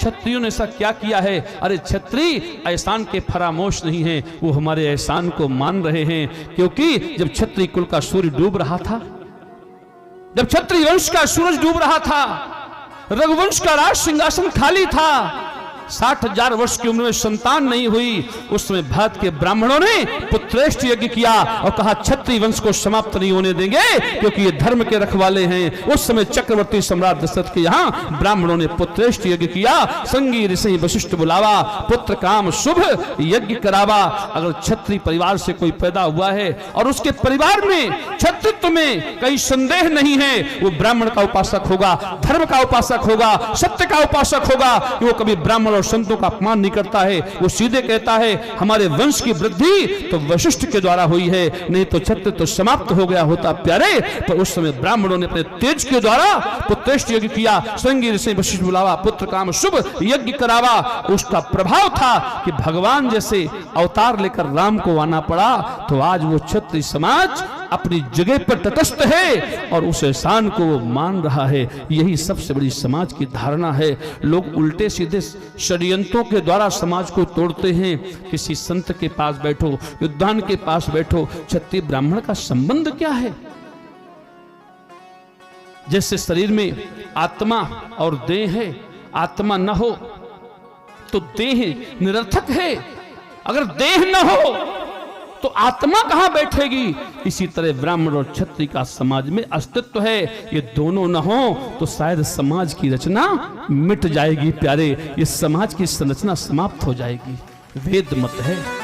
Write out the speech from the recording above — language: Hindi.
क्षत्रियों ने ऐसा क्या किया है? अरे क्षत्रिय एहसान के फरामोश नहीं है, वो हमारे एहसान को मान रहे हैं। क्योंकि जब क्षत्रिय कुल का सूर्य डूब रहा था, जब क्षत्रिय वंश का सूरज डूब रहा था, रघुवंश का राज सिंहासन खाली था, 60,000 वर्ष की उम्र में संतान नहीं हुई, उस समय भारत के ब्राह्मणों ने पुत्रेष्ठ यज्ञ किया और कहा क्षत्रिय वंश को समाप्त नहीं होने देंगे क्योंकि ये धर्म के रखवाले हैं। उस समय चक्रवर्ती सम्राट दशरथ के यहाँ ब्राह्मणों ने पुत्रेष्ठ यज्ञ किया। संगी ऋषि वशिष्ठ बुलावा, पुत्र काम शुभ यज्ञ करावा। अगर क्षत्रिय परिवार से कोई पैदा हुआ है और उसके परिवार में क्षत्रित्व में कहीं संदेह नहीं है, वो ब्राह्मण का उपासक होगा, धर्म का उपासक होगा, सत्य का उपासक होगा। वो कभी ब्राह्मण और संतों का अपमान नहीं करता है, वो सीधे कहता है हमारे वंश की वृद्धि तो वशिष्ठ के द्वारा हुई है, नहीं तो क्षत्रिय तो समाप्त हो गया होता प्यारे। तो उस समय ब्राह्मणों ने अपने तेज के द्वारा पुत्रेष्ठ यज्ञ किया। संगी ऋषि वशिष्ठ बुलावा, पुत्र काम शुभ यज्ञ करावा। उसका प्रभाव था कि भगवान जैसे अवतार लेकर राम को आना पड़ा, तो आज वो क्षत्रिय समाज अपनी जगह पर तटस्थ है और उस एहसान को वो मान रहा है। यही सबसे बड़ी समाज की धारणा है। लोग उल्टे सीधे षड्यंत्रों के द्वारा समाज को तोड़ते हैं। किसी संत के पास बैठो, विद्वान के पास बैठो, क्षत्रिय ब्राह्मण का संबंध क्या है? जैसे शरीर में आत्मा और देह है, आत्मा न हो तो देह निरर्थक है, अगर देह न हो तो आत्मा कहां बैठेगी? इसी तरह ब्राह्मण और क्षत्रिय का समाज में अस्तित्व है। ये दोनों न हो तो शायद समाज की रचना मिट जाएगी प्यारे, ये समाज की संरचना समाप्त हो जाएगी। वेद मत है।